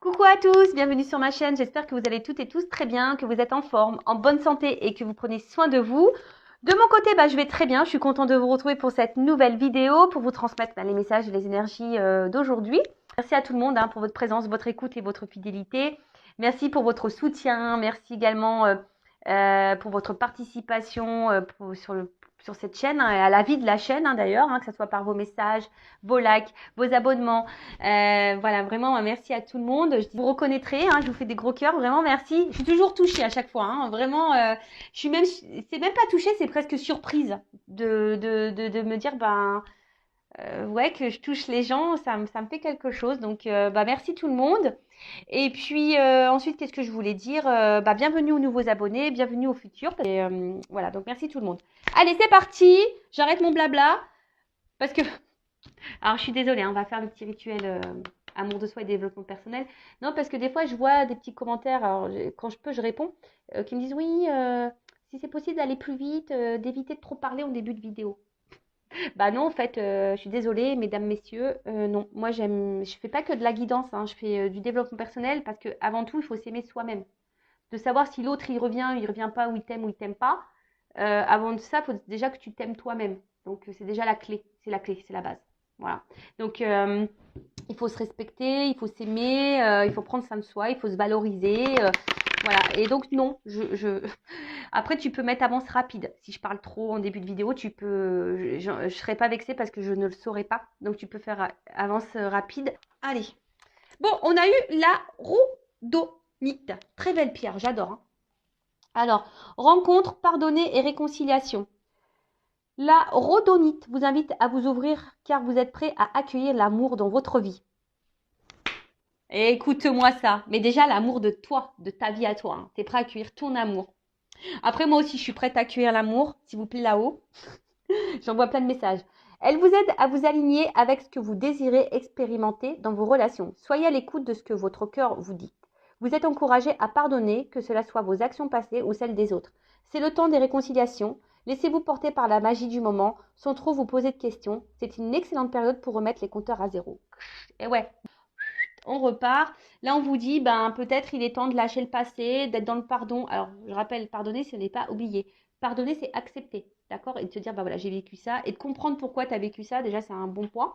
Coucou à tous, bienvenue sur ma chaîne. J'espère que vous allez toutes et tous très bien, que vous êtes en forme, en bonne santé et que vous prenez soin de vous. De mon côté, je vais très bien. Je suis contente de vous retrouver pour cette nouvelle vidéo, pour vous transmettre les messages et les énergies d'aujourd'hui. Merci à tout le monde pour votre présence, votre écoute et votre fidélité. Merci pour votre soutien. Merci également pour votre participation sur cette chaîne, à la vie de la chaîne d'ailleurs, que ce soit par vos messages, vos likes, vos abonnements. Voilà, vraiment, merci à tout le monde. Vous reconnaîtrez, je vous fais des gros cœurs, vraiment merci. Je suis toujours touchée à chaque fois, vraiment. Je suis même, c'est même pas touchée, c'est presque surprise de me dire, ouais, que je touche les gens, ça me fait quelque chose. Donc, merci tout le monde. Et puis ensuite, qu'est-ce que je voulais dire? Bienvenue aux nouveaux abonnés, bienvenue aux futurs. Et, voilà, donc merci tout le monde. Allez, c'est parti. J'arrête mon blabla parce que alors, je suis désolée, on va faire le petit rituel amour de soi et développement personnel. Non, parce que des fois, je vois des petits commentaires, alors quand je peux, je réponds, qui me disent oui, si c'est possible d'aller plus vite, d'éviter de trop parler en début de vidéo. Bah non, en fait, je suis désolée, mesdames, messieurs, non. Moi, je fais pas que de la guidance, je fais du développement personnel parce que avant tout, il faut s'aimer soi-même. De savoir si l'autre, il revient pas, ou il t'aime pas. Avant de ça, il faut déjà que tu t'aimes toi-même. Donc, c'est déjà la clé, c'est la base. Voilà. Donc, il faut se respecter, il faut s'aimer, il faut prendre soin de soi, il faut se valoriser. Voilà. Et donc, non, Après, tu peux mettre avance rapide. Si je parle trop en début de vidéo, tu peux. Je ne serai pas vexée parce que je ne le saurais pas. Donc, tu peux faire avance rapide. Allez. Bon, on a eu la rhodonite. Très belle pierre, j'adore. Alors, rencontre, pardonner et réconciliation. La rhodonite vous invite à vous ouvrir car vous êtes prêt à accueillir l'amour dans votre vie. Et écoute-moi ça. Mais déjà, l'amour de toi, de ta vie à toi. Tu es prêt à accueillir ton amour. Après, moi aussi, je suis prête à accueillir l'amour, s'il vous plaît, là-haut. J'envoie plein de messages. Elle vous aide à vous aligner avec ce que vous désirez expérimenter dans vos relations. Soyez à l'écoute de ce que votre cœur vous dit. Vous êtes encouragé à pardonner, que cela soit vos actions passées ou celles des autres. C'est le temps des réconciliations. Laissez-vous porter par la magie du moment, sans trop vous poser de questions. C'est une excellente période pour remettre les compteurs à zéro. Et ouais, on repart. Là, on vous dit, peut-être il est temps de lâcher le passé, d'être dans le pardon. Alors, je rappelle, pardonner, ce n'est pas oublier. Pardonner, c'est accepter, d'accord? Et de te dire, voilà, j'ai vécu ça. Et de comprendre pourquoi tu as vécu ça, déjà, c'est un bon point.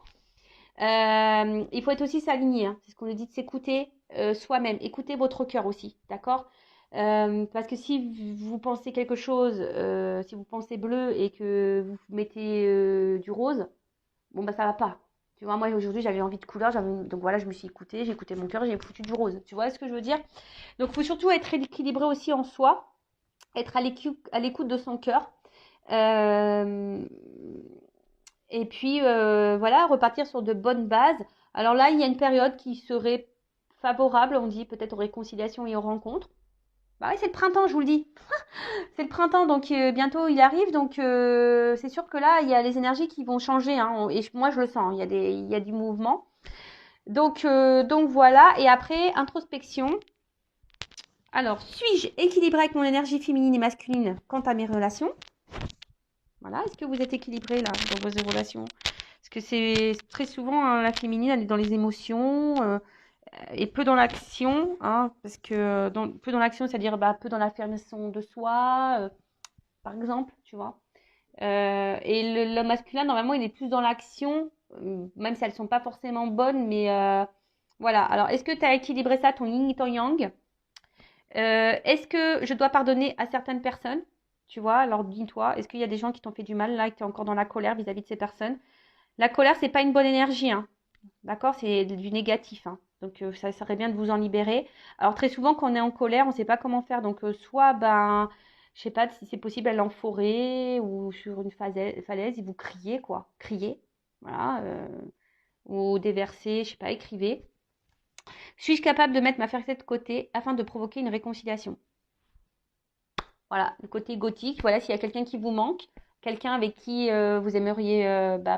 Il faut être aussi s'aligner, c'est ce qu'on nous dit de s'écouter soi-même. Écoutez votre cœur aussi, d'accord? Parce que si vous pensez quelque chose, si vous pensez bleu et que vous mettez du rose, bon, ça va pas. Tu vois, moi aujourd'hui j'avais envie de couleur, donc voilà, je me suis écoutée, j'ai écouté mon cœur, j'ai foutu du rose. Tu vois ce que je veux dire? Donc il faut surtout être équilibré aussi en soi, être à l'écoute de son cœur. Euh, et puis voilà, repartir sur de bonnes bases. Alors là, il y a une période qui serait favorable, on dit peut-être aux réconciliations et aux rencontres. Bah oui, c'est le printemps, je vous le dis. C'est le printemps, donc bientôt il arrive. Donc c'est sûr que là, il y a les énergies qui vont changer. Et moi, je le sens, il y a du mouvement. Donc voilà. Et après, introspection. Alors, suis-je équilibrée avec mon énergie féminine et masculine quant à mes relations? Voilà. Est-ce que vous êtes équilibré là dans vos relations? Parce que c'est très souvent la féminine, elle est dans les émotions. Et peu dans l'action, parce que peu dans l'action, c'est-à-dire peu dans l'affirmation de soi, par exemple, tu vois. Et le masculin, normalement, il est plus dans l'action, même si elles ne sont pas forcément bonnes, mais voilà. Alors, est-ce que tu as équilibré ça, ton yin et ton yang? Est-ce que je dois pardonner à certaines personnes? Tu vois, alors dis-toi, est-ce qu'il y a des gens qui t'ont fait du mal, là, et que tu es encore dans la colère vis-à-vis de ces personnes? La colère, c'est pas une bonne énergie, d'accord? C'est du négatif, Donc, ça serait bien de vous en libérer. Alors, très souvent, quand on est en colère, on ne sait pas comment faire. Donc, soit, je sais pas si c'est possible aller en forêt ou sur une falaise et vous criez, quoi. Criez, voilà. Ou déverser, je sais pas, écrivez. Suis-je capable de mettre ma fierté de côté afin de provoquer une réconciliation? Voilà, le côté gothique. Voilà, s'il y a quelqu'un qui vous manque, quelqu'un avec qui vous aimeriez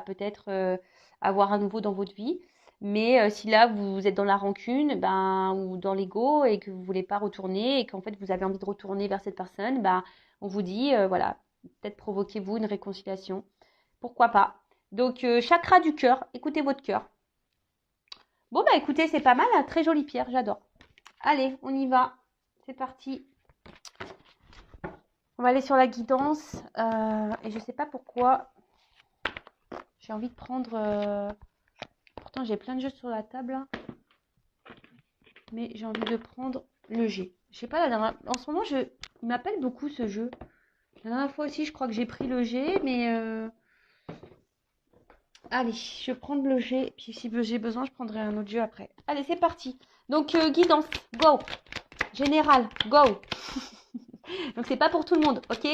peut-être avoir à nouveau dans votre vie. Mais si là, vous êtes dans la rancune ou dans l'ego et que vous ne voulez pas retourner et qu'en fait, vous avez envie de retourner vers cette personne, on vous dit, voilà, peut-être provoquez-vous une réconciliation. Pourquoi pas? Donc, chakra du cœur, écoutez votre cœur. Bon, bah écoutez, c'est pas mal, hein, très jolie pierre, j'adore. Allez, on y va. C'est parti. On va aller sur la guidance. Et je sais pas pourquoi. J'ai envie de prendre... Pourtant, j'ai plein de jeux sur la table. Là. Mais j'ai envie de prendre le G. Je sais pas, la dernière... en ce moment, il m'appelle beaucoup ce jeu. La dernière fois aussi, je crois que j'ai pris le G, mais... Allez, je vais prendre le G. Puis si j'ai besoin, je prendrai un autre jeu après. Allez, c'est parti. Donc, guidance, go. Général, go. Donc, c'est pas pour tout le monde, ok?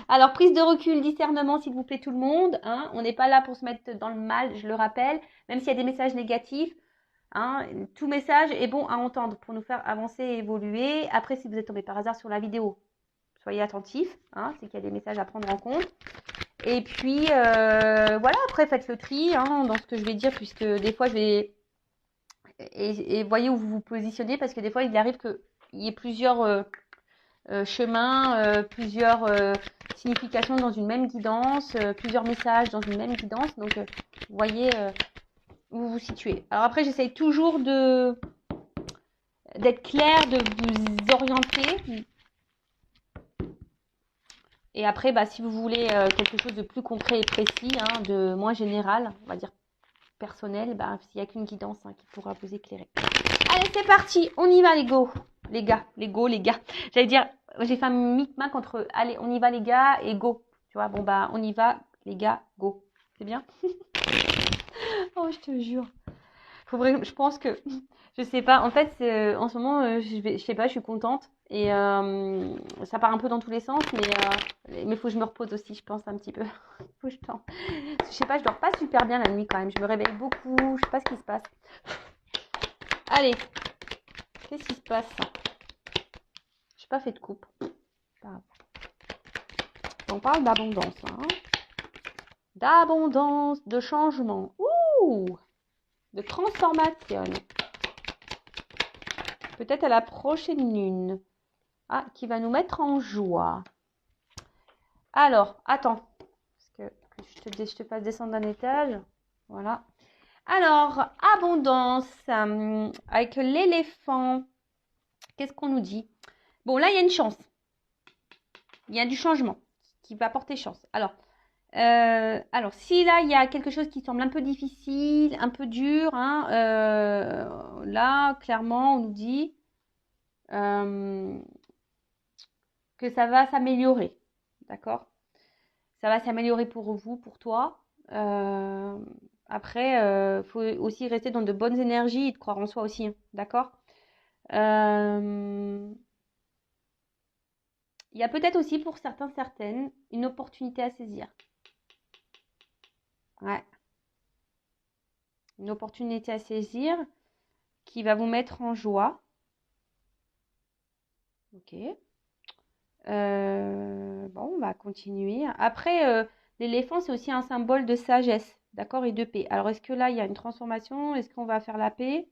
Alors, prise de recul, discernement, s'il vous plaît, tout le monde. Hein. On n'est pas là pour se mettre dans le mal, je le rappelle. Même s'il y a des messages négatifs, hein, tout message est bon à entendre pour nous faire avancer et évoluer. Après, si vous êtes tombé par hasard sur la vidéo, soyez attentifs. Hein, c'est qu'il y a des messages à prendre en compte. Et puis, voilà, après, faites le tri hein, dans ce que je vais dire, puisque des fois, je vais... Et voyez où vous vous positionnez, parce que des fois, il arrive qu'il y ait plusieurs... chemins, plusieurs significations dans une même guidance, plusieurs messages dans une même guidance. Donc, vous voyez où vous vous situez. Alors après, j'essaye toujours d'être clair, de vous orienter. Et après, bah, si vous voulez quelque chose de plus concret et précis, hein, de moins général, on va dire personnel, bah, il n'y a qu'une guidance hein, qui pourra vous éclairer. Allez, c'est parti, on y va les go. Les gars. J'allais dire, j'ai fait un micmac entre allez, on y va les gars et go. Tu vois, bon bah, on y va les gars, go. C'est bien? Oh, je te jure. Je pense que, je sais pas, en fait, en ce moment, je sais pas, je suis contente. Et ça part un peu dans tous les sens, mais faut que je me repose aussi, je pense, un petit peu. Faut que je tente. Je sais pas, je dors pas super bien la nuit quand même. Je me réveille beaucoup, je sais pas ce qui se passe. Allez, qu'est-ce qui se passe? J'ai pas fait de coupe. On parle d'abondance. Hein. D'abondance, de changement. Ouh! De transformation. Peut-être à la prochaine lune. Ah, qui va nous mettre en joie. Alors, attends. Parce que je te fasse descendre d'un étage. Voilà. Alors, abondance. Avec l'éléphant. Qu'est-ce qu'on nous dit? Bon, là, il y a une chance. Il y a du changement qui va porter chance. Alors, si là, il y a quelque chose qui semble un peu difficile, un peu dur, hein, là, clairement, on nous dit que ça va s'améliorer. D'accord? Ça va s'améliorer pour vous, pour toi. Après, il faut aussi rester dans de bonnes énergies et de croire en soi aussi. Hein, d'accord? Il y a peut-être aussi pour certains, certaines, une opportunité à saisir. Ouais. Une opportunité à saisir qui va vous mettre en joie. Ok. Bon, on va continuer. Après, l'éléphant, c'est aussi un symbole de sagesse, d'accord, et de paix. Alors, est-ce que là, il y a une transformation? Est-ce qu'on va faire la paix?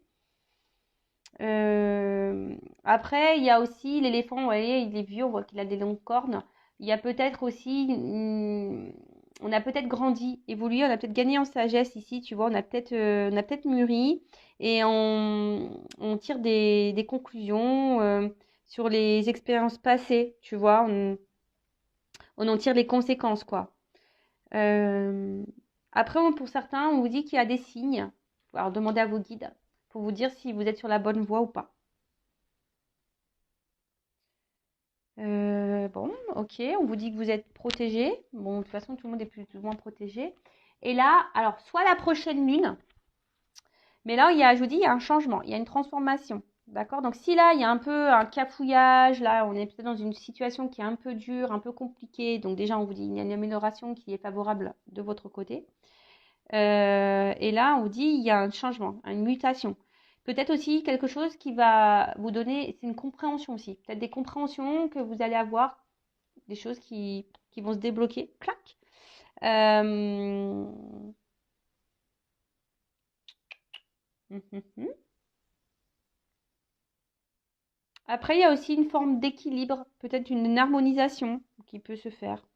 Après, il y a aussi l'éléphant, vous voyez, il est vieux, on voit qu'il a des longues cornes. Il y a peut-être aussi, on a peut-être grandi, évolué, on a peut-être gagné en sagesse ici, tu vois, on a peut-être mûri et on tire des conclusions sur les expériences passées, tu vois, on en tire les conséquences, quoi. Euh, Après, pour certains, on vous dit qu'il y a des signes. Alors, demandez à vos guides pour vous dire si vous êtes sur la bonne voie ou pas. Bon, ok, on vous dit que vous êtes protégé. Bon, de toute façon, tout le monde est plus ou moins protégé. Et là, alors, soit la prochaine lune, mais là, je vous dis, il y a un changement, il y a une transformation. D'accord? Donc, si là, il y a un peu un cafouillage, là, on est peut-être dans une situation qui est un peu dure, un peu compliquée. Donc, déjà, on vous dit, il y a une amélioration qui est favorable de votre côté. Et là, on vous dit, il y a un changement, une mutation. Peut-être aussi quelque chose qui va vous donner, c'est une compréhension aussi. Peut-être des compréhensions que vous allez avoir, des choses qui vont se débloquer. Clac. Après, il y a aussi une forme d'équilibre, peut-être une harmonisation qui peut se faire.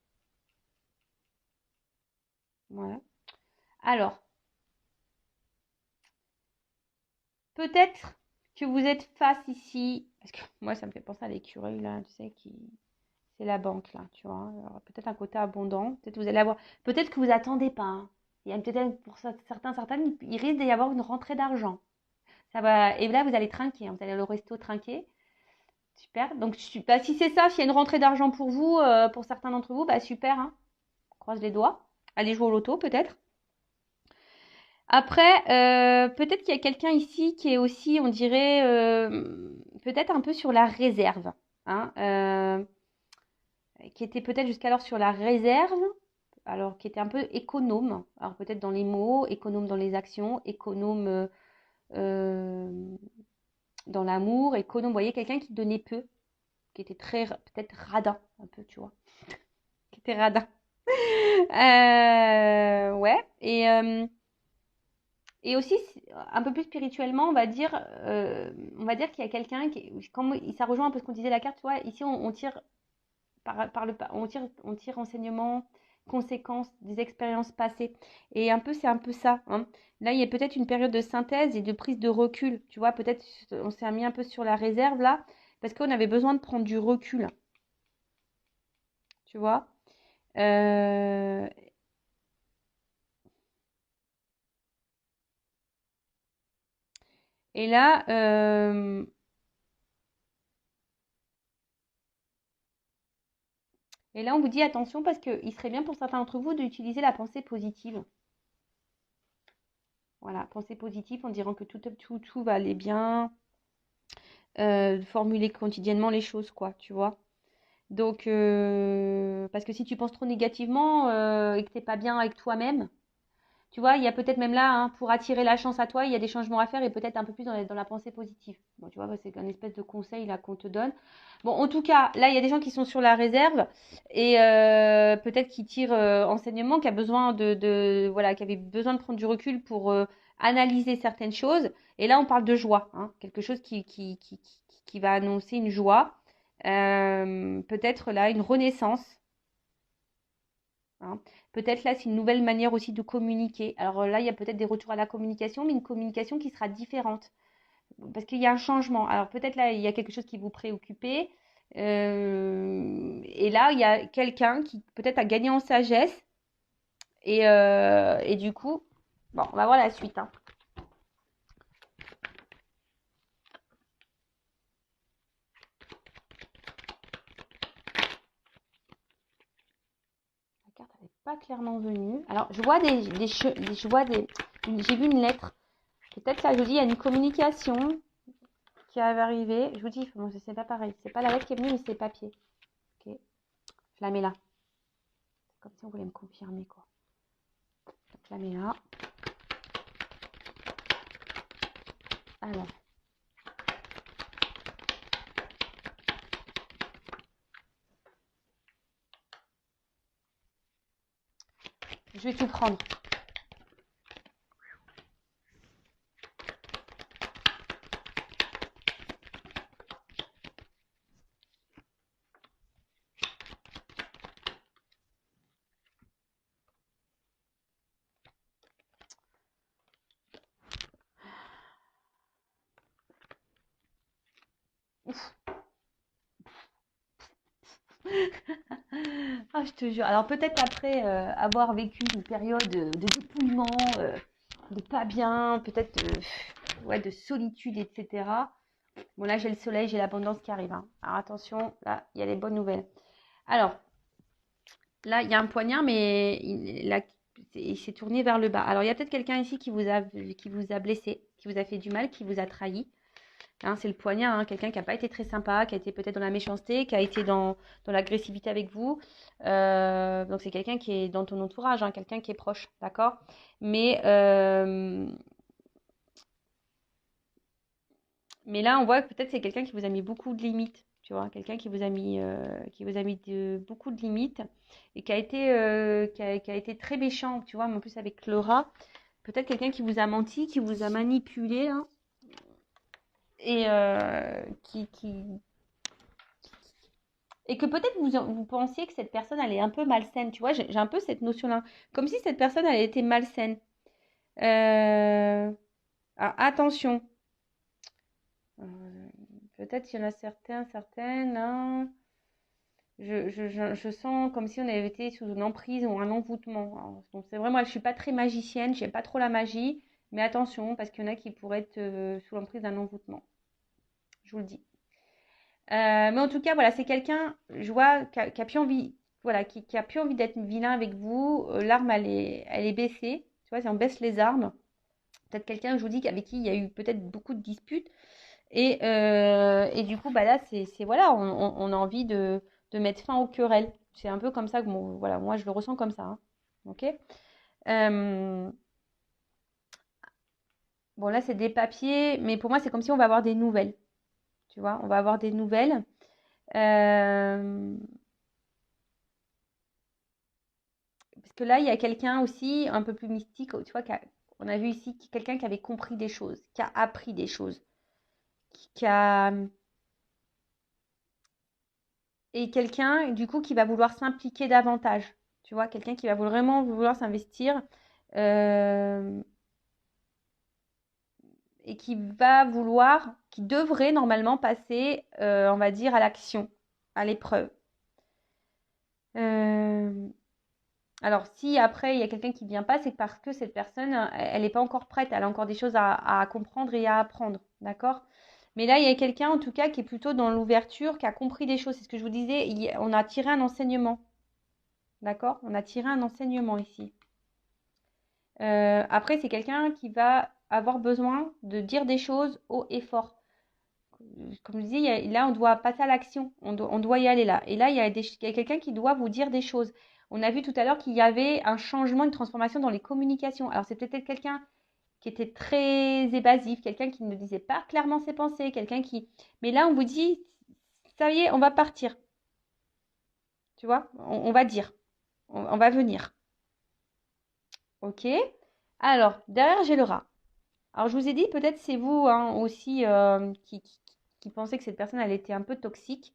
Voilà. Alors, peut-être que vous êtes face ici, parce que moi, ça me fait penser à l'écureuil, là, tu sais, c'est la banque, là, tu vois. Alors, peut-être un côté abondant, peut-être vous allez avoir, peut-être que vous attendez pas, hein. Il y a peut-être, pour certaines, il risque d'y avoir une rentrée d'argent. Ça va, et là, vous allez trinquer, hein. Vous allez au resto trinquer. Super. Donc, bah, si c'est ça, s'il y a une rentrée d'argent pour vous, pour certains d'entre vous, bah super, hein. On croise les doigts. Allez jouer au loto, peut-être. Après, peut-être qu'il y a quelqu'un ici qui est aussi, on dirait, peut-être un peu sur la réserve, hein, qui était peut-être jusqu'alors sur la réserve, alors qui était un peu économe, alors peut-être dans les mots, économe dans les actions, économe euh, dans l'amour, économe, vous voyez, quelqu'un qui donnait peu, qui était très, peut-être radin, un peu, tu vois, qui était radin. Ouais, et aussi, un peu plus spirituellement, on va dire qu'il y a quelqu'un qui, comme ça rejoint un peu ce qu'on disait la carte, tu vois, ici on tire on tire enseignement, conséquences des expériences passées. Et un peu, c'est un peu ça, hein. Là, il y a peut-être une période de synthèse et de prise de recul, tu vois, peut-être on s'est mis un peu sur la réserve là, parce qu'on avait besoin de prendre du recul, tu vois. Euh, et là, on vous dit attention parce qu'il serait bien pour certains d'entre vous d'utiliser la pensée positive. Voilà, pensée positive en disant que tout va aller bien, formuler quotidiennement les choses, quoi, tu vois. Donc, parce que si tu penses trop négativement et que t'es pas bien avec toi-même, tu vois, il y a peut-être même là, hein, pour attirer la chance à toi, il y a des changements à faire et peut-être un peu plus dans la pensée positive. Bon, tu vois, bah, c'est un espèce de conseil là qu'on te donne. Bon, en tout cas, là, il y a des gens qui sont sur la réserve et peut-être qui tirent enseignement, qui a besoin voilà, qui avait besoin de prendre du recul pour analyser certaines choses. Et là, on parle de joie, hein, quelque chose qui va annoncer une joie. Peut-être là, une renaissance, hein. Peut-être là, c'est une nouvelle manière aussi de communiquer. Alors là, il y a peut-être des retours à la communication, mais une communication qui sera différente. Parce qu'il y a un changement. Alors peut-être là, il y a quelque chose qui vous préoccupait. Et là, il y a quelqu'un qui peut-être a gagné en sagesse. Et du coup, bon, on va voir la suite, hein. La carte n'est pas clairement venue. Alors, je vois j'ai vu une lettre. Peut-être là, je vous dis, il y a une communication qui va arriver. Je vous dis, bon, c'est pas pareil. C'est pas la lettre qui est venue, mais c'est papier. Ok, je la mets là. C'est comme si on voulait me confirmer, quoi. Donc, je la mets là. Alors, je vais tout prendre. Ah, je te jure. Alors peut-être après avoir vécu une période de dépouillement, de pas bien, peut-être ouais, de solitude, etc. Bon là j'ai le soleil, j'ai l'abondance qui arrive, hein. Alors attention, là il y a les bonnes nouvelles. Alors là il y a un poignard, mais il s'est tourné vers le bas. Alors il y a peut-être quelqu'un ici qui vous a blessé, qui vous a fait du mal, qui vous a trahi. Hein, c'est le poignard, hein, quelqu'un qui n'a pas été très sympa, qui a été peut-être dans la méchanceté, qui a été dans l'agressivité avec vous. Donc c'est quelqu'un qui est dans ton entourage, hein, quelqu'un qui est proche, d'accord? Mais, euh, mais là, on voit que peut-être c'est quelqu'un qui vous a mis beaucoup de limites, tu vois, quelqu'un qui vous a mis beaucoup de limites et qui a été très méchant, tu vois, mais en plus avec le rat, peut-être quelqu'un qui vous a menti, qui vous a manipulé, hein, et et que peut-être vous pensiez que cette personne, elle est un peu malsaine. Tu vois, j'ai un peu cette notion-là. Comme si cette personne, elle était malsaine. Alors, attention. Peut-être il y en a certaines, hein. Je sens comme si on avait été sous une emprise ou un envoûtement. Alors, donc c'est vrai, moi je suis pas très magicienne, j'aime pas trop la magie, mais attention parce qu'il y en a qui pourraient être sous l'emprise d'un envoûtement. Je vous le dis. Mais en tout cas, voilà, c'est quelqu'un, je vois, qui a plus envie, voilà, qui a plus envie d'être vilain avec vous. L'arme, elle est baissée. Tu vois, si on baisse les armes, peut-être quelqu'un, je vous dis, avec qui il y a eu peut-être beaucoup de disputes. Et du coup, bah là, voilà, on a envie de mettre fin aux querelles. C'est un peu comme ça que voilà, moi, je le ressens comme ça, hein. Ok. Euh, bon, là, c'est des papiers, mais pour moi, c'est comme si on va avoir des nouvelles. Tu vois, on va avoir des nouvelles. Euh, Parce que là, il y a quelqu'un aussi un peu plus mystique, tu vois, on a vu ici quelqu'un qui avait compris des choses, qui a appris des choses, qui a... Et quelqu'un, du coup, qui va vouloir s'impliquer davantage. Tu vois, quelqu'un qui va vraiment vouloir s'investir euh, et qui va vouloir, qui devrait normalement passer, on va dire, à l'action, à l'épreuve. Euh, Alors, si après il y a quelqu'un qui ne vient pas, c'est parce que cette personne, elle n'est pas encore prête, elle a encore des choses à comprendre et à apprendre, d'accord? Mais là, il y a quelqu'un en tout cas qui est plutôt dans l'ouverture, qui a compris des choses. C'est ce que je vous disais, on a tiré un enseignement, d'accord? On a tiré un enseignement ici. Après, c'est quelqu'un qui va avoir besoin de dire des choses haut et fort. Comme je disais, là, on doit passer à l'action, on doit y aller là. Et là, il y a quelqu'un qui doit vous dire des choses. On a vu tout à l'heure qu'il y avait un changement, une transformation dans les communications. Alors, c'est peut-être quelqu'un qui était très évasif, quelqu'un qui ne disait pas clairement ses pensées, quelqu'un qui... Mais là, on vous dit, ça y est, on va partir. Tu vois, on va dire, on va venir. Ok. Alors, derrière, j'ai le rat. Alors, je vous ai dit, peut-être c'est vous hein, aussi qui pensez que cette personne, elle était un peu toxique.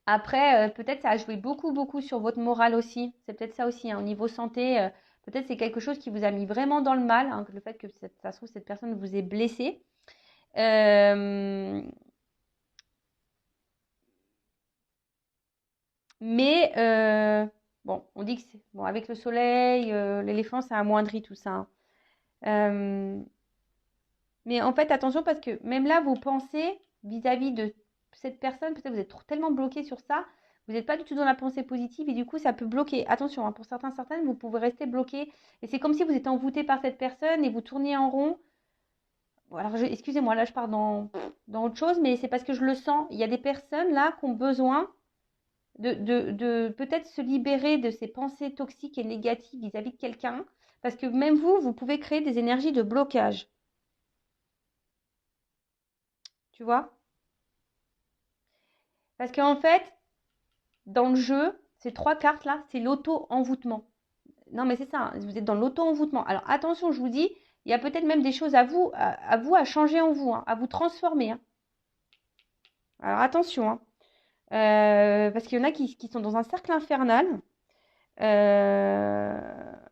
Après, peut-être ça a joué beaucoup, beaucoup sur votre morale aussi. C'est peut-être ça aussi, hein, au niveau santé. Peut-être c'est quelque chose qui vous a mis vraiment dans le mal, hein, le fait que ça se trouve, cette personne vous ait blessé. Euh, mais bon, on dit que c'est bon avec le soleil, l'éléphant, ça amoindrit tout ça, hein. Euh, mais en fait, attention parce que même là, vos pensées vis-à-vis de cette personne, peut-être vous êtes tellement bloqué sur ça, vous n'êtes pas du tout dans la pensée positive et du coup, ça peut bloquer. Attention, hein, pour certaines, vous pouvez rester bloqué et c'est comme si vous êtes envoûté par cette personne et vous tournez en rond. Bon, alors, excusez-moi, là, je pars dans autre chose, mais c'est parce que je le sens. Il y a des personnes là qui ont besoin de peut-être se libérer de ces pensées toxiques et négatives vis-à-vis de quelqu'un parce que même vous, vous pouvez créer des énergies de blocage. Tu vois? Parce qu'en fait, dans le jeu, ces trois cartes là, c'est l'auto-envoûtement. Non, mais c'est ça, hein, vous êtes dans l'auto-envoûtement. Alors attention, je vous dis, il y a peut-être même des choses à vous, à vous à changer en vous, hein, à vous transformer, hein. Alors attention, hein. Parce qu'il y en a qui sont dans un cercle infernal. euh,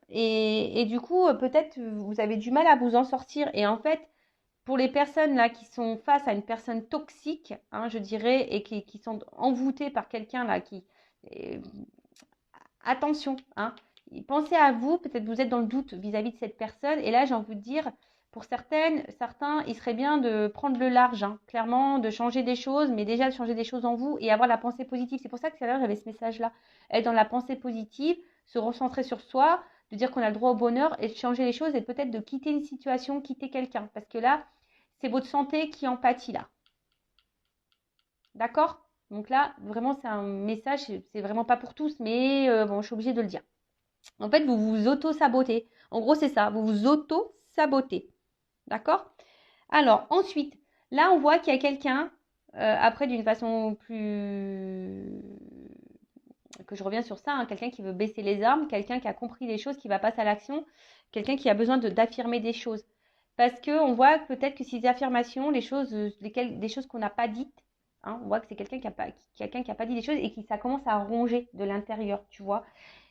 et du coup, peut-être vous avez du mal à vous en sortir. Et en fait, pour les personnes là qui sont face à une personne toxique, hein, je dirais, et qui sont envoûtées par quelqu'un là qui, euh, attention, hein. Pensez à vous, peut-être vous êtes dans le doute vis-à-vis de cette personne. Et là, j'ai envie de dire, pour certains, il serait bien de prendre le large, hein, clairement, de changer des choses, mais déjà de changer des choses en vous et avoir la pensée positive. C'est pour ça que tout à l'heure, j'avais ce message-là. Être dans la pensée positive, se recentrer sur soi, de dire qu'on a le droit au bonheur et de changer les choses et peut-être de quitter une situation, quitter quelqu'un. Parce que là, c'est votre santé qui en pâtit là. D'accord? Donc là, vraiment, c'est un message, c'est vraiment pas pour tous, mais bon, je suis obligée de le dire. En fait, vous vous auto-sabotez. En gros, c'est ça, vous vous auto-sabotez. D'accord? Alors, ensuite, là, on voit qu'il y a quelqu'un, après, d'une façon plus... que je reviens sur ça, hein, quelqu'un qui veut baisser les armes, quelqu'un qui a compris les choses, qui va passer à l'action, quelqu'un qui a besoin d'affirmer des choses. Parce qu'on voit peut-être que ces affirmations, les choses, des choses qu'on n'a pas dites, hein, on voit que c'est quelqu'un qui a pas dit des choses et qui ça commence à ronger de l'intérieur, tu vois.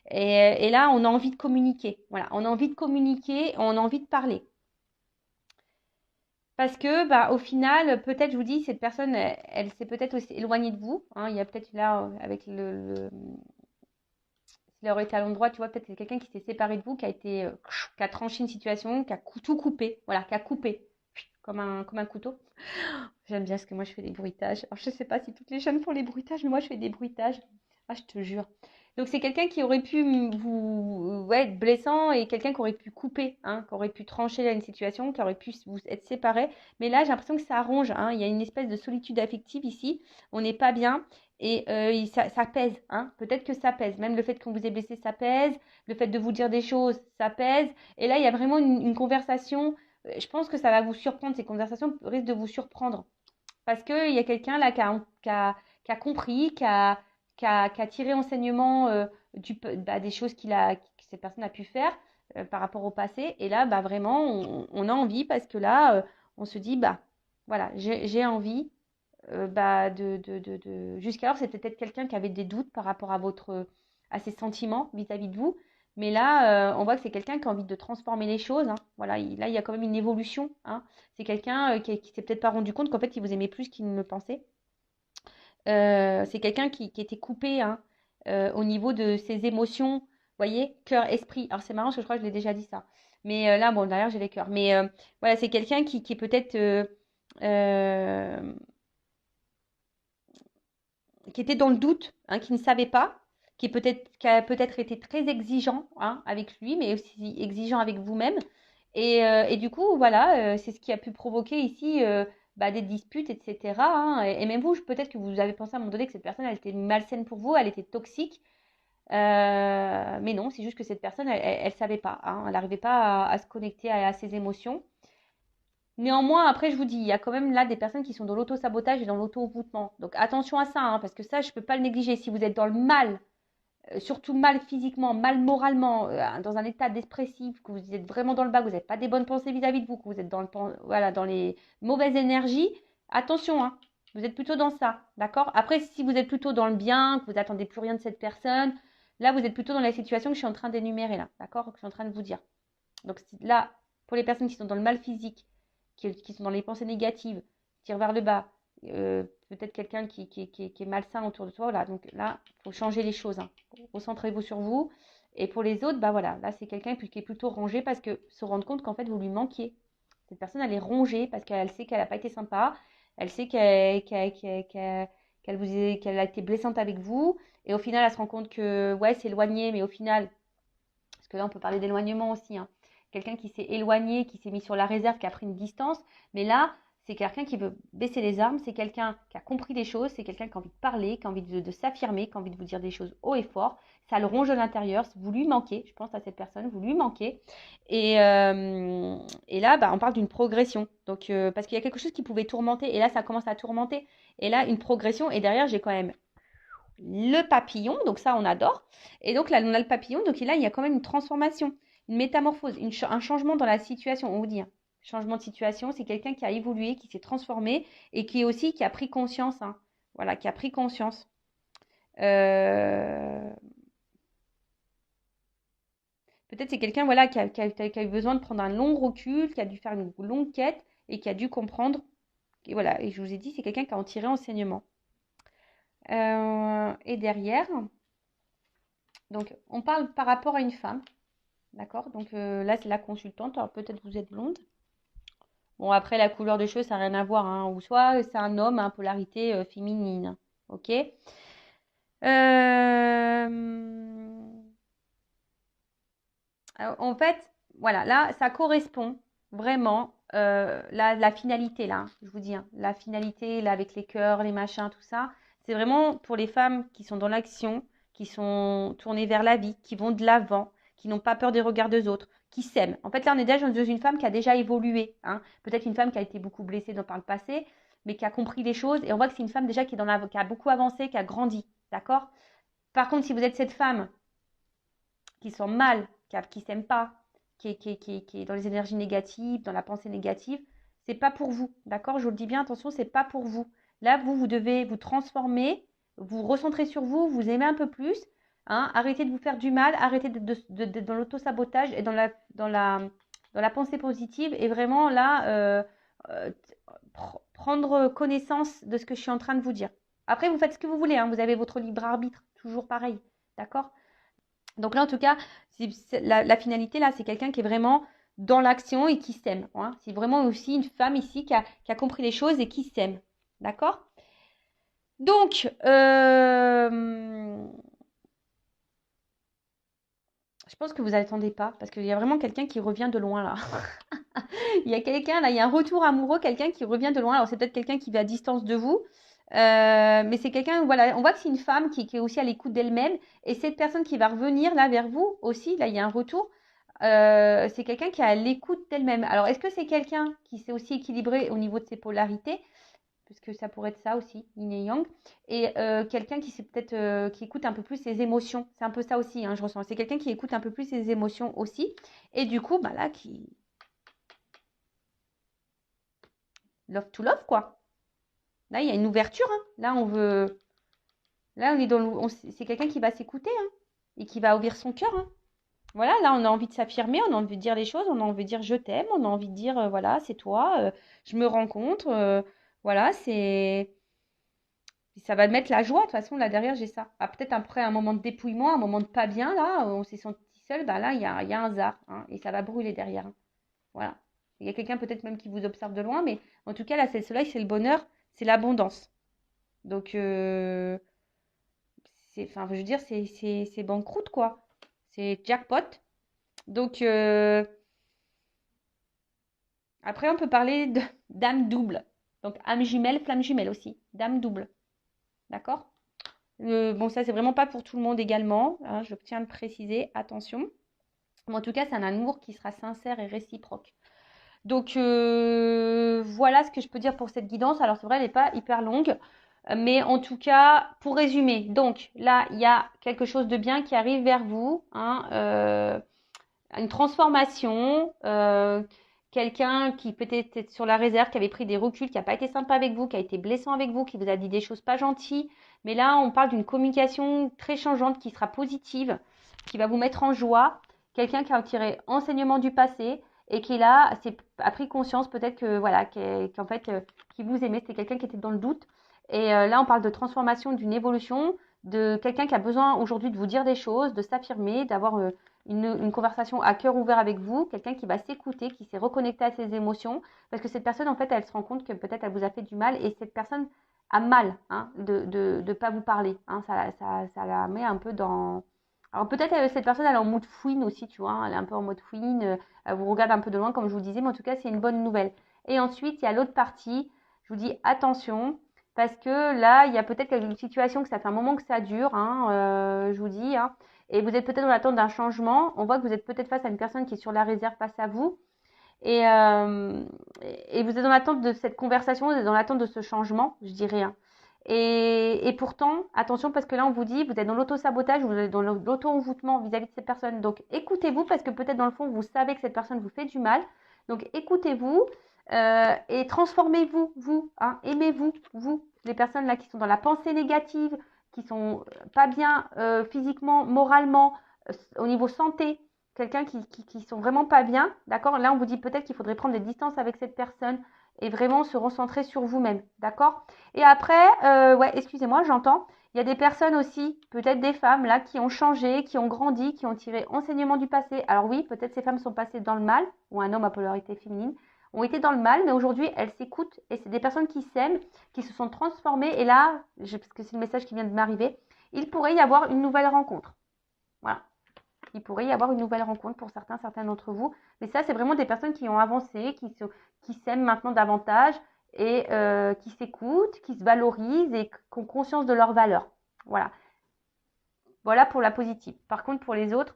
Et là, on a envie de communiquer. Voilà, on a envie de communiquer, on a envie de parler. Parce que, bah, au final, peut-être, je vous dis, cette personne, elle s'est peut-être aussi éloignée de vous, hein. Il y a peut-être là, avec s'il aurait été à l'endroit, tu vois, peut-être c'est quelqu'un qui s'est séparé de vous, qui a tranché une situation, qui a tout coupé, voilà, qui a coupé, comme un couteau. J'aime bien parce que moi je fais des bruitages. Alors je sais pas si toutes les chaînes font les bruitages, mais moi je fais des bruitages. Ah, je te jure. Donc c'est quelqu'un qui aurait pu vous ouais, être blessant et quelqu'un qui aurait pu couper, hein, qui aurait pu trancher là une situation, qui aurait pu vous être séparés. Mais là j'ai l'impression que ça arrange, hein. Il y a une espèce de solitude affective ici. On n'est pas bien et ça pèse, hein. Peut-être que ça pèse. Même le fait qu'on vous ait blessé, ça pèse. Le fait de vous dire des choses, ça pèse. Et là il y a vraiment une conversation. Je pense que ça va vous surprendre. Ces conversations risquent de vous surprendre. Parce qu'il y a quelqu'un là qui a compris, qui a tiré enseignement des choses que cette personne a pu faire par rapport au passé. Et là, bah, vraiment, on a envie parce que là, on se dit, bah voilà, j'ai envie. Bah, Jusqu'alors, c'était peut-être quelqu'un qui avait des doutes par rapport à ses sentiments vis-à-vis de vous. Mais là, on voit que c'est quelqu'un qui a envie de transformer les choses, hein. Voilà, là, il y a quand même une évolution, hein. C'est quelqu'un qui s'est peut-être pas rendu compte qu'en fait, il vous aimait plus qu'il ne le pensait. C'est quelqu'un qui était coupé, hein, au niveau de ses émotions, vous voyez, cœur, esprit. Alors, c'est marrant parce que je crois que je l'ai déjà dit ça. Mais là, bon, derrière, j'ai les cœurs. Mais voilà, c'est quelqu'un qui est peut-être euh, qui était dans le doute, hein, qui ne savait pas, qui a peut-être été très exigeant, hein, avec lui, mais aussi exigeant avec vous-même. Et du coup, voilà, c'est ce qui a pu provoquer ici bah, des disputes, etc., hein. Et même vous, peut-être que vous avez pensé à un moment donné que cette personne, elle était malsaine pour vous, elle était toxique. Mais non, c'est juste que cette personne, elle savait pas, hein, elle n'arrivait pas à se connecter à ses émotions. Néanmoins, après, je vous dis, il y a quand même là des personnes qui sont dans l'auto-sabotage et dans l'auto-envoûtement. Donc attention à ça, hein, parce que ça, je ne peux pas le négliger. Si vous êtes dans le mal, surtout mal physiquement, mal moralement, dans un état dépressif, que vous êtes vraiment dans le bas, que vous n'avez pas des bonnes pensées vis-à-vis de vous, que vous êtes voilà, dans les mauvaises énergies, attention, hein, vous êtes plutôt dans ça, d'accord? Après, si vous êtes plutôt dans le bien, que vous n'attendez plus rien de cette personne, là, vous êtes plutôt dans la situation que je suis en train d'énumérer là, d'accord? Que je suis en train de vous dire. Donc là, pour les personnes qui sont dans le mal physique, qui sont dans les pensées négatives, tirent vers le bas, peut-être quelqu'un qui est malsain autour de toi, voilà. Donc là, il faut changer les choses, hein. Recentrez-vous sur vous. Et pour les autres, bah voilà, là c'est quelqu'un qui est plutôt rangé parce que se rendre compte qu'en fait vous lui manquiez. Cette personne, elle est rongée parce qu'elle sait qu'elle n'a pas été sympa, elle sait qu'elle a été blessante avec vous, et au final elle se rend compte que ouais, c'est éloigné, mais au final, parce que là on peut parler d'éloignement aussi, hein. Quelqu'un qui s'est éloigné, qui s'est mis sur la réserve, qui a pris une distance, mais là c'est quelqu'un qui veut baisser les armes, c'est quelqu'un qui a compris les choses, c'est quelqu'un qui a envie de parler, qui a envie de s'affirmer, qui a envie de vous dire des choses haut et fort. Ça le ronge de l'intérieur, vous lui manquez, je pense à cette personne, vous lui manquez. Et là, bah, on parle d'une progression. Donc, parce qu'il y a quelque chose qui pouvait tourmenter, et là, ça commence à tourmenter. Et là, une progression, et derrière, j'ai quand même le papillon, donc ça, on adore. Et donc là, on a le papillon, donc là, il y a quand même une transformation, une métamorphose, un changement dans la situation, on vous dit, hein. Changement de situation, c'est quelqu'un qui a évolué, qui s'est transformé et qui a pris conscience, hein. Voilà, qui a pris conscience. Euh, Peut-être c'est quelqu'un, voilà, qui a eu besoin de prendre un long recul, qui a dû faire une longue quête et qui a dû comprendre. Et voilà, et je vous ai dit, c'est quelqu'un qui a en tiré enseignement. Et derrière, donc on parle par rapport à une femme, d'accord? Donc là, c'est la consultante. Alors peut-être vous êtes blonde. Bon, après, la couleur des cheveux, ça n'a rien à voir, hein. Ou soit c'est un homme, hein, polarité féminine. Ok? Euh, En fait, voilà, là, ça correspond vraiment, la finalité, là, hein, je vous dis, hein, la finalité, là, avec les cœurs, les machins, tout ça, c'est vraiment pour les femmes qui sont dans l'action, qui sont tournées vers la vie, qui vont de l'avant, qui n'ont pas peur des regards des autres, qui s'aiment. En fait, là, on est déjà dans une femme qui a déjà évolué, hein. Peut-être une femme qui a été beaucoup blessée par le passé, mais qui a compris les choses. Et on voit que c'est une femme déjà qui a beaucoup avancé, qui a grandi, d'accord? Par contre, si vous êtes cette femme qui sont mal, qui ne s'aiment pas, qui est dans les énergies négatives, dans la pensée négative, c'est pas pour vous. D'accord? Je vous le dis bien, attention, c'est pas pour vous. Là, vous devez vous transformer, vous recentrer sur vous, vous aimer un peu plus, hein, arrêtez de vous faire du mal, arrêtez dans l'auto-sabotage et dans la pensée positive. Et vraiment, là, prendre connaissance de ce que je suis en train de vous dire. Après, vous faites ce que vous voulez, hein, vous avez votre libre arbitre, toujours pareil, d'accord? Donc là, en tout cas, la finalité, là, c'est quelqu'un qui est vraiment dans l'action et qui s'aime. Hein. C'est vraiment aussi une femme ici qui a compris les choses et qui s'aime, d'accord? Donc, je pense que vous n'attendez pas, parce qu'il y a vraiment quelqu'un qui revient de loin, là. Il y a quelqu'un, là, il y a un retour amoureux, quelqu'un qui revient de loin. Alors, c'est peut-être quelqu'un qui va à distance de vous, mais c'est quelqu'un, voilà, on voit que c'est une femme qui est aussi à l'écoute d'elle-même. Et cette personne qui va revenir, là, vers vous aussi, là, il y a un retour. C'est quelqu'un qui est à l'écoute d'elle-même. Alors, est-ce que c'est quelqu'un qui s'est aussi équilibré au niveau de ses polarités? Puisque ça pourrait être ça aussi, yin et yang. Et quelqu'un qui s'est peut-être qui écoute un peu plus ses émotions. C'est un peu ça aussi, hein, je ressens. C'est quelqu'un qui écoute un peu plus ses émotions aussi. Et du coup, bah là, qui love to love, quoi. Là, il y a une ouverture. Hein. Là, on veut. Là, on est dans. C'est quelqu'un qui va s'écouter hein, et qui va ouvrir son cœur. Hein. Voilà, là, on a envie de s'affirmer, on a envie de dire les choses, on a envie de dire je t'aime, on a envie de dire voilà, c'est toi, je me rencontre. Voilà, c'est. Ça va mettre la joie. De toute façon, là derrière, j'ai ça. Ah, peut-être après un moment de dépouillement, un moment de pas bien, là, on s'est senti seul, bah là, il y a un zar. Hein, et ça va brûler derrière. Hein. Voilà. Il y a quelqu'un peut-être même qui vous observe de loin, mais en tout cas, là, c'est le soleil, c'est le bonheur, c'est l'abondance. Donc, enfin, je veux dire, c'est banqueroute, quoi. C'est jackpot. Donc, après, on peut parler de d'âme double. Donc, âme jumelle, flamme jumelle aussi. Dame double. D'accord? Bon, ça, c'est vraiment pas pour tout le monde également. Hein, je tiens à le préciser. Attention. Mais en tout cas, c'est un amour qui sera sincère et réciproque. Donc, voilà ce que je peux dire pour cette guidance. Alors, c'est vrai, elle n'est pas hyper longue. Mais en tout cas, pour résumer, donc là, il y a quelque chose de bien qui arrive vers vous. Hein, une transformation. Quelqu'un qui peut-être était sur la réserve, qui avait pris des reculs, qui n'a pas été sympa avec vous, qui a été blessant avec vous, qui vous a dit des choses pas gentilles. Mais là, on parle d'une communication très changeante qui sera positive, qui va vous mettre en joie. Quelqu'un qui a tiré enseignement du passé et qui là a pris conscience peut-être que voilà, qu'en fait, qui vous aimait. C'était quelqu'un qui était dans le doute. Et là, on parle de transformation, d'une évolution, de quelqu'un qui a besoin aujourd'hui de vous dire des choses, de s'affirmer, d'avoir une conversation à cœur ouvert avec vous, quelqu'un qui va s'écouter, qui s'est reconnecté à ses émotions, parce que cette personne, en fait, elle se rend compte que peut-être elle vous a fait du mal, et cette personne a mal hein, de pas vous parler. Hein, ça la met un peu dans... Alors peut-être cette personne, elle est en mode fouine aussi, tu vois, elle est un peu en mode fouine, elle vous regarde un peu de loin, comme je vous disais, mais en tout cas, c'est une bonne nouvelle. Et ensuite, il y a l'autre partie, je vous dis attention, parce que là, il y a peut-être une situation que ça fait un moment que ça dure, hein, je vous dis, hein, et vous êtes peut-être dans l'attente d'un changement. On voit que vous êtes peut-être face à une personne qui est sur la réserve face à vous. Et, euh, et vous êtes dans l'attente de cette conversation, vous êtes dans l'attente de ce changement, je dirais. Hein. Et pourtant, attention, parce que là, on vous dit, vous êtes dans l'auto-sabotage, vous êtes dans l'auto-envoûtement vis-à-vis de cette personne. Donc, écoutez-vous, parce que peut-être dans le fond, vous savez que cette personne vous fait du mal. Donc, écoutez-vous et transformez-vous, vous. Hein, aimez-vous, vous. Les personnes là qui sont dans la pensée négative, qui sont pas bien physiquement, moralement, au niveau santé, quelqu'un qui sont vraiment pas bien, d'accord? Là, on vous dit peut-être qu'il faudrait prendre des distances avec cette personne et vraiment se recentrer sur vous-même, d'accord? Et après, ouais, excusez-moi, j'entends. Il y a des personnes aussi, peut-être des femmes là, qui ont changé, qui ont grandi, qui ont tiré enseignement du passé. Alors oui, peut-être ces femmes sont passées dans le mal, ou un homme à polarité féminine, ont été dans le mal, mais aujourd'hui, elles s'écoutent et c'est des personnes qui s'aiment, qui se sont transformées. Et là, parce que c'est le message qui vient de m'arriver, il pourrait y avoir une nouvelle rencontre. Voilà. Il pourrait y avoir une nouvelle rencontre pour certains d'entre vous. Mais ça, c'est vraiment des personnes qui ont avancé, qui s'aiment maintenant davantage et qui s'écoutent, qui se valorisent et qui ont conscience de leurs valeurs. Voilà. Voilà pour la positive. Par contre, pour les autres,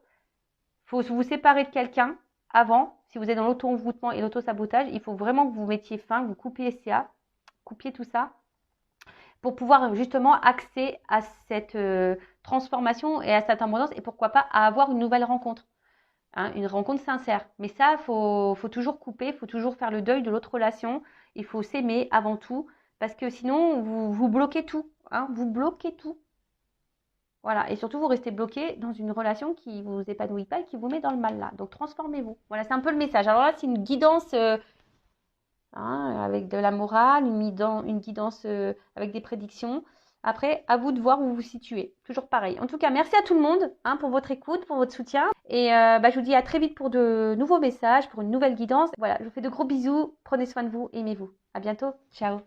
il faut vous séparer de quelqu'un avant. Si vous êtes dans l'auto-envoûtement et l'auto-sabotage, il faut vraiment que vous mettiez fin, que vous coupiez tout ça pour pouvoir justement accéder à cette transformation et à cette abondance et pourquoi pas à avoir une nouvelle rencontre. Hein, une rencontre sincère. Mais ça, il faut toujours couper, il faut toujours faire le deuil de l'autre relation. Il faut s'aimer avant tout, parce que sinon, vous bloquez tout. Hein, vous bloquez tout. Voilà. Et surtout, vous restez bloqué dans une relation qui ne vous épanouit pas et qui vous met dans le mal là. Donc, transformez-vous. Voilà, c'est un peu le message. Alors là, c'est une guidance hein, avec de la morale, une guidance avec des prédictions. Après, à vous de voir où vous vous situez. Toujours pareil. En tout cas, merci à tout le monde hein, pour votre écoute, pour votre soutien. Et je vous dis à très vite pour de nouveaux messages, pour une nouvelle guidance. Voilà, je vous fais de gros bisous. Prenez soin de vous, aimez-vous. À bientôt. Ciao.